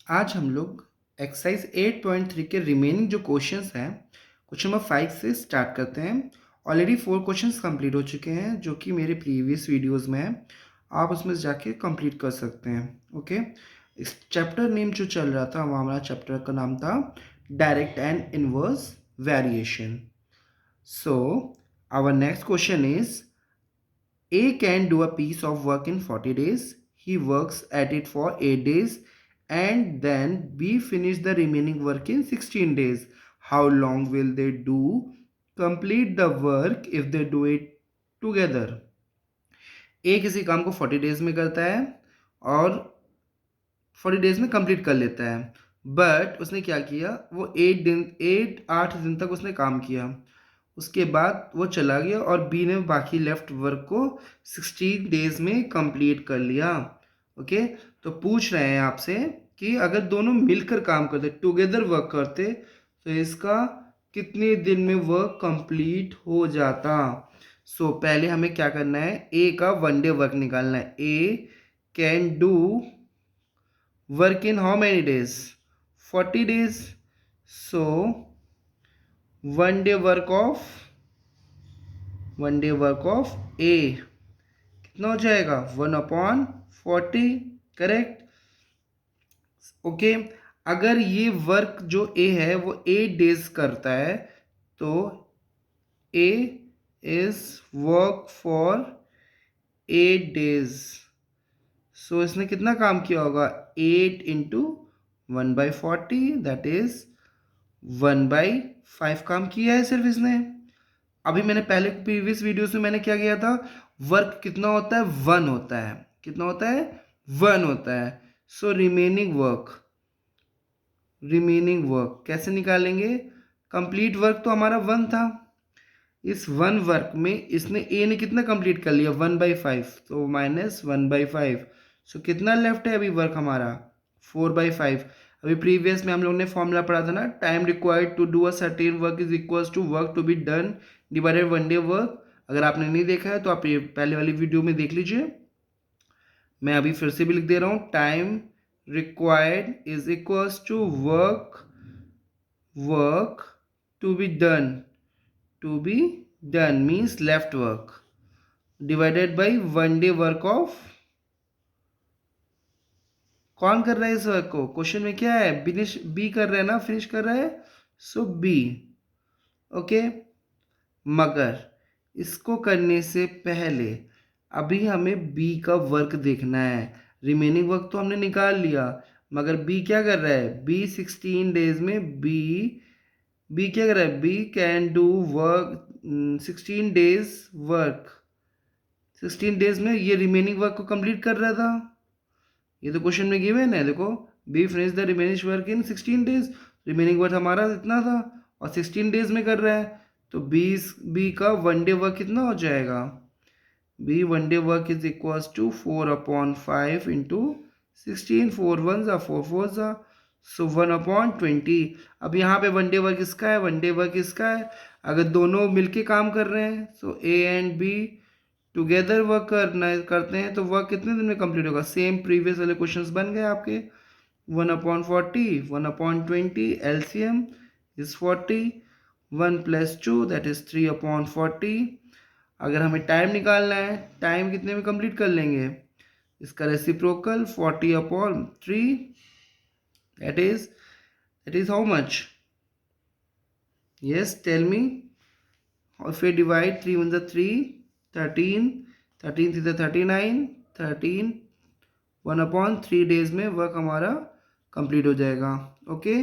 आज हम लोग एक्सरसाइज 8.3 के रिमेनिंग जो क्वेश्चंस हैं क्वेश्चन नंबर 5 से स्टार्ट करते हैं। ऑलरेडी 4 क्वेश्चंस कंप्लीट हो चुके हैं जो कि मेरे प्रीवियस वीडियोस में है, आप उसमें जाके कंप्लीट कर सकते हैं। ओके, इस चैप्टर नेम जो चल रहा था वो हमारा चैप्टर का नाम था direct and inverse variation. So our next question is A can do a piece of work in 40 days. He works at it for 8 days and then B finish the remaining work in 16 days. How long will they do complete the work if they do it together? A किसी काम को 40 days में करता है और 40 days में complete कर लेता है, बट उसने क्या किया, वो 8 दिन तक उसने काम किया। उसके बाद वो चला गया और बी ने बाकी लेफ्ट वर्क को 16 डेज में कंप्लीट कर लिया। ओके, तो पूछ रहे हैं आपसे कि अगर दोनों मिलकर काम करते, टुगेदर वर्क करते, तो इसका कितने दिन में वर्क कंप्लीट हो जाता। सो पहले हमें क्या करना है, ए का वन डे वर्क निकालना है। A can do work in how many days, 40 days. So one day work of A कितना हो जाएगा, 1/40। करेक्ट। ओके, अगर ये वर्क जो ए है वो 8 डेज करता है तो ए इज वर्क फॉर 8 डेज। सो इसने कितना काम किया होगा, 8 इंटू 1/40, दैट इज 1/5 काम किया है सिर्फ इसने। अभी मैंने पहले प्रीवियस वीडियोस में मैंने क्या किया था, वर्क कितना होता है, 1 होता है। कितना होता है, 1 होता है। सो रिमेनिंग वर्क कैसे निकालेंगे, कंप्लीट वर्क तो हमारा 1 था। इस 1 वर्क में इसने ए ने कितना कंप्लीट कर लिया, 1/5, तो -1/5। सो कितना लेफ्ट है अभी वर्क हमारा, 4/5। अभी प्रीवियस में हम लोग ने फॉर्मूला पढ़ा था ना, time required to do a certain work is equals to work to be done divided one day work. अगर आपने नहीं देखा है तो आप ये पहले वाली वीडियो में देख लीजिए। मैं अभी फिर से भी लिख दे रहा हूँ, time required is equals to work to be done means left work divided by one day work of, कौन कर रहा है इस वर्क को, क्वेश्चन में क्या है, बी कर रहा है ना, फिनिश कर रहा है। सो बी। ओके, मगर इसको करने से पहले अभी हमें बी का वर्क देखना है। रिमेनिंग वर्क तो हमने निकाल लिया, मगर बी क्या कर रहा है, बी 16 डेज में बी क्या कर रहा है, B can do work 16 days work. 16 days में ये रिमेनिंग वर्क को कंप्लीट कर रहा था। ये तो क्वेश्चन में गिवन है, देखो, B finish the remaining work in 16 days. Remaining work हमारा इतना था और 16 डेज में कर रहा है, तो बी का वन डे वर्क कितना हो जाएगा, B one day work is equals to 4/5 into 16, 4 1 ज़ा 4 4 ज़ा, सो 1/20। अब यहाँ पे वन डे वर्क इसका है, वन डे वर्क इसका है। अगर दोनों मिलके काम कर रहे हैं, so A and B together work करते हैं, तो वर्क कितने दिन में कंप्लीट होगा, सेम प्रीवियस वाले क्वेश्चंस बन गए आपके। 1/40, 1/20, एलसीएम इज 40, 1 + 2 दैट इज 3/40। अगर हमें टाइम निकालना है, टाइम कितने में कंप्लीट कर लेंगे, इसका reciprocal 40/3, that is how much, yes tell me. और फिर डिवाइड 3 1 3, 13, 13 3 39, 13, 1/3 डेज में वर्क हमारा कंप्लीट हो जाएगा। Okay,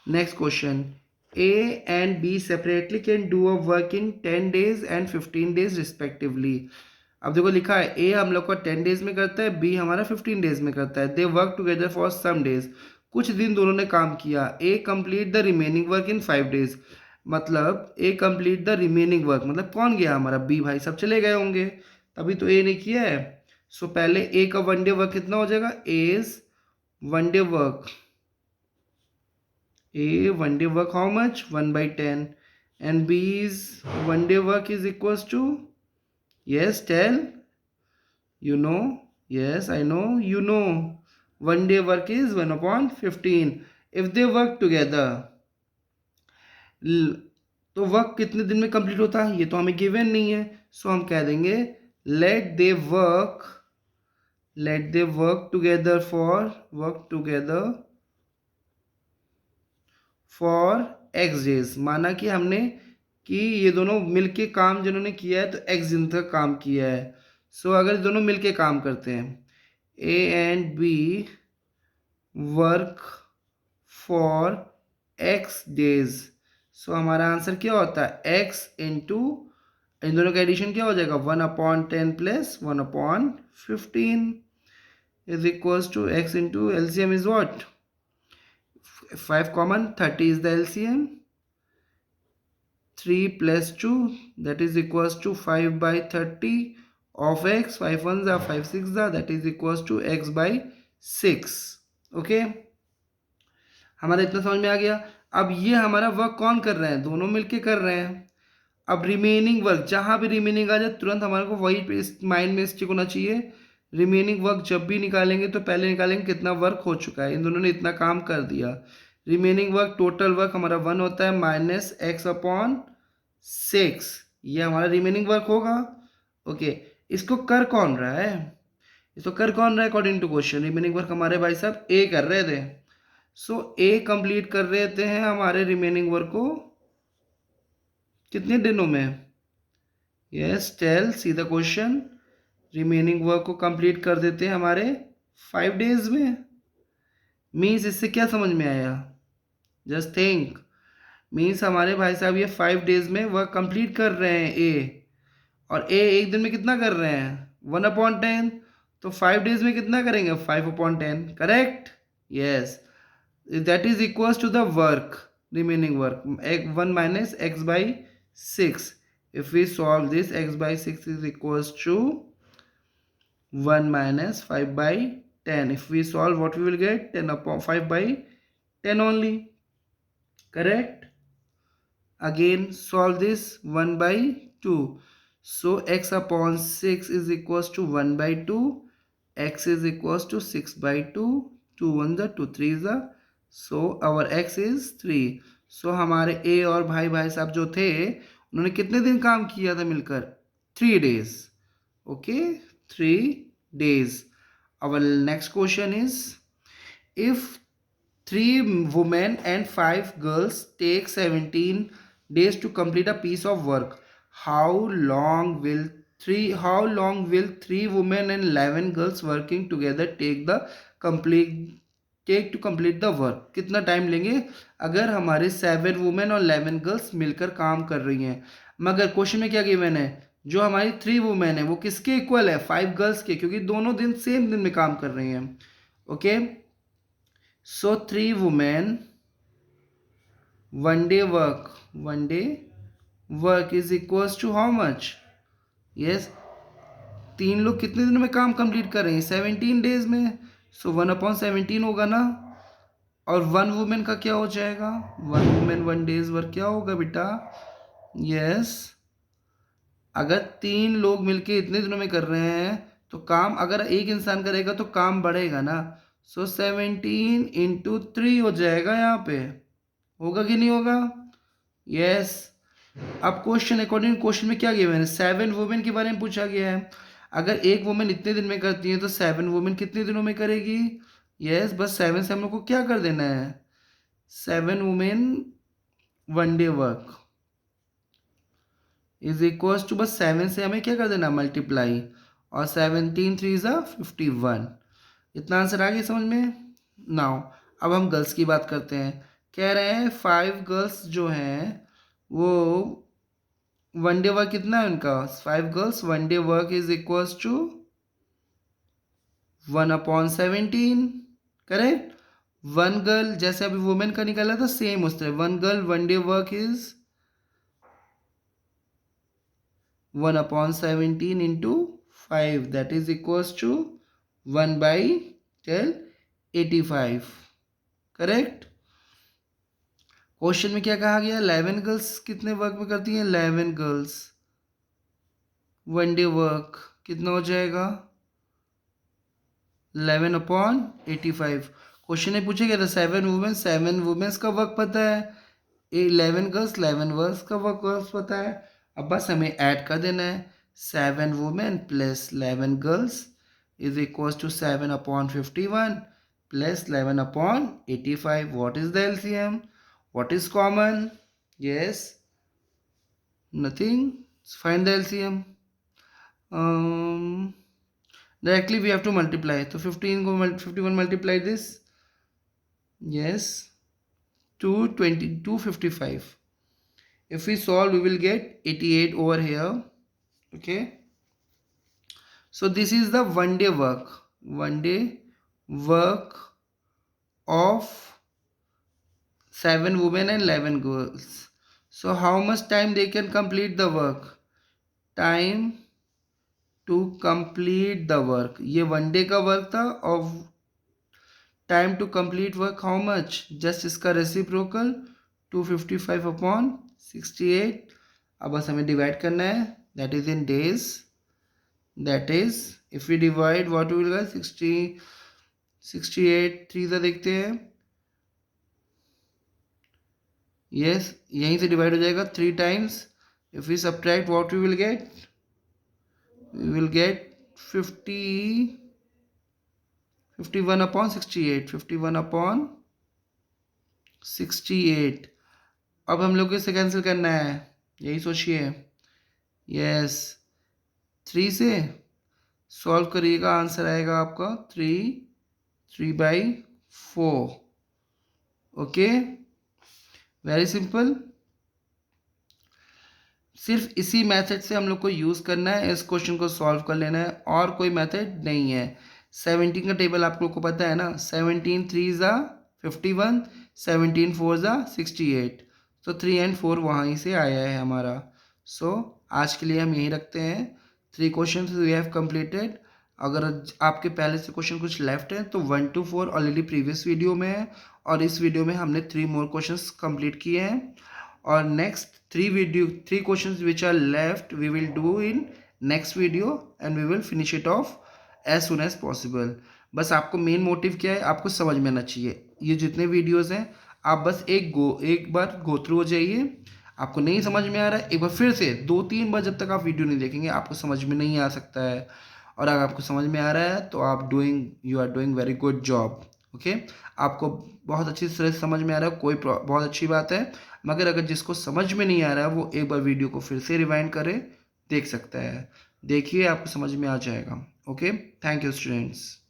next question, A and B separately can do a work in 10 days and 15 days respectively. अब देखो लिखा है, ए हम लोग का 10 डेज में करता है, बी हमारा 15 डेज में करता है। They work together for some days, कुछ दिन दोनों ने काम किया। A complete the remaining work in 5 days, मतलब A complete the remaining work, मतलब कौन गया हमारा, बी भाई, सब चले गए होंगे, तभी तो ए ने किया है। सो पहले ए का वन डे वर्क कितना हो जाएगा, as one day work, A one day work how much, 1/10, and b's one day work is equals to, yes tell, you know, yes I know you know, one day work is 1/15। If they work together, तो work कितने दिन में complete होता है ये तो हमें given नहीं है, सो हम कह देंगे let they work together for X days. माना कि हमने कि ये दोनों मिलके काम जिन्होंने किया है तो एक्स दिन तक काम किया है। सो अगर दोनों मिलके काम करते हैं, A and B work for X days, so हमारा आंसर क्या होता है एक्स इंटू, इन दोनों का एडिशन क्या हो जाएगा 1/10 plus 1/15 is equals to X into LCM is what 5 common 30 is the LCM, 3 plus 2 that is equals to 5/30 of x, 5 ones are 5 6 are that is equals to x/6। Okay, हमारा इतना समझ में आ गया। अब ये हमारा वर्क कौन कर रहे हैं, दोनों मिलके कर रहे हैं। अब रिमेनिंग वर्क, जहाँ भी रिमेनिंग आ जाए तुरंत हमारे को वही माइंड में स्टिक होना चाहिए। रिमेनिंग वर्क जब भी निकालेंगे तो पहले निकालेंगे कितना वर्क हो चुका है, इन दोनों ने इतना काम कर दिया। रिमेनिंग वर्क, टोटल वर्क हमारा 1 होता है -x/6, ये हमारा रिमेनिंग वर्क होगा। ओके, इसको कर कौन रहा है, इसको कर कौन रहा है according to question, remaining work हमारे भाई साहब ए कर रहे थे। सो ए कंप्लीट कर रहे थे हैं हमारे रिमेनिंग वर्क को कितने दिनों में, yes tell see the question. Remaining work को कंप्लीट कर देते हैं हमारे 5 डेज में। मीन्स इससे क्या समझ में आया, जस्ट थिंक, मीन्स हमारे भाई साहब ये 5 डेज में वर्क कंप्लीट कर रहे हैं ए, और ए एक दिन में कितना कर रहे हैं 1/10, तो 5 डेज में कितना करेंगे 5/10, correct, yes, that is equals to the work, remaining work 1 minus x/6। if we solve this, x/6 is equals to 1 minus 5/10। if we solve, what we will get 10/5/10 only, correct। again solve this 1/2, so x/6 is equals to 1/2, x is equals to 6/2, 2 1 the 2 3 the, so our x is 3। so हमारे a और भाई साहब जो थे उन्होंने कितने दिन काम किया था मिलकर 3 days। Okay, 3 days। our next question is, if 3 women and 5 girls take 17 days to complete a piece of work, how long will 3 women and 11 girls working together take to complete the work। कितना time लेंगे अगर हमारे 7 women और 11 girls मिलकर काम कर रही हैं। मगर क्वेश्चन में क्या गिवन है, जो हमारी 3 वुमेन है वो किसके इक्वल है 5 गर्ल्स के, क्योंकि दोनों दिन सेम दिन में काम कर रही हैं। Okay, so 3 women, one day work is equals to how much, yes, 3 लोग कितने दिन में काम कंप्लीट कर रहे हैं 17 डेज में, सो 1/17 होगा ना। और 1 वुमेन का क्या हो जाएगा, 1 वुमेन 1 डेज वर्क क्या होगा बेटा, यस, अगर 3 लोग मिलके इतने दिनों में कर रहे हैं तो काम अगर एक इंसान करेगा तो काम बढ़ेगा ना, सो 17 × 3 हो जाएगा, यहाँ पे होगा कि नहीं होगा, यस। अब क्वेश्चन अकॉर्डिंग क्वेश्चन में क्या गिवन है 7 वुमेन के बारे में पूछा गया है। अगर एक वुमेन इतने दिन में करती है तो 7 वुमेन कितने दिनों में करेगी, यस, बस 7 से हम लोग को क्या कर देना है 7 women 1 day work is equals to, बस 7 से हमें क्या कर देना मल्टीप्लाई, और 17 3 ज़ा 51। इतना आंसर आ गया समझ में। नाउ अब हम गर्ल्स की बात करते हैं। कह रहे हैं 5 गर्ल्स जो हैं वो 1 डे वर्क कितना है उनका, 5 girls 1 day work is equals to 1/17, correct. 1 girl जैसे अभी वुमेन का निकाला था सेम उस तरह 1 girl 1 day work is 1/17 × 5 that is equals to 1/85, correct. Question में क्या कहा गया 11 गर्ल्स कितने वर्क में करती हैं, 11 गर्ल्स 1 डे वर्क कितना हो जाएगा 11/85। क्वेश्चन ने पूछे क्या था, 7 वुमेन्स का वर्क पता है, 11 गर्ल्स 11 वर्क का वर्क पता है। अब बस हमें ऐड कर देना है, 7 women plus 11 girls is equal to 7/51 plus 11/85। What is the LCM? What is common? Yes, nothing. Find the LCM. Directly we have to multiply, so 51 multiply this, yes, 255. If we solve we will get 88 over here. Okay, so this is the one day work of 7 women and 11 girls. So how much time they can complete the work? Time to complete the work, ये one day का work था, और time to complete work how much, just इसका reciprocal 255/68। अब बस हमें divide करना है, that is in days, that is if we divide what will get 68 3 से देखते हैं, यस, यहीं से डिवाइड हो जाएगा 3 times. If we subtract what we will get 51/68, 51/68। अब हम लोग को इसे कैंसिल करना है, यही सोचिए, यस, 3 से सॉल्व करिएगा, आंसर आएगा आपका 3/4। Okay, very simple. सिर्फ इसी मेथड से हम लोग को यूज़ करना है, इस क्वेश्चन को सॉल्व कर लेना है, और कोई मेथड नहीं है। 17 का टेबल आप लोग को पता है ना, 17 3 ज़ा 51, 17 4 ज़ा 68, तो 3 and 4 वहीं से आया है हमारा। सो आज के लिए हम यहीं रखते हैं, 3 क्वेश्चन वी हैव कंप्लीटेड। अगर आपके पहले से क्वेश्चन कुछ लेफ्ट है तो 1 to 4 ऑलरेडी प्रीवियस वीडियो में है, और इस वीडियो में हमने 3 मोर क्वेश्चंस कंप्लीट किए हैं, और next 3 questions which are left we will do in next video and we will finish it off as soon as possible। बस आपको मेन मोटिव क्या है, आपको समझ में आना चाहिए। ये जितने वीडियोस हैं आप बस एक बार गो थ्रू हो जाइए। आपको नहीं समझ में आ रहा है, एक बार फिर से 2-3 बार जब तक आप वीडियो नहीं देखेंगे आपको समझ में नहीं आ सकता है, और अगर आपको समझ में आ रहा है तो you are doing very good job. Okay, आपको बहुत अच्छी तरह से समझ में आ रहा है, बहुत अच्छी बात है। मगर अगर जिसको समझ में नहीं आ रहा है वो एक बार वीडियो को फिर से रिवाइंड करे, देख सकता है। देखिए, आपको समझ में आ जाएगा। Okay, thank you students.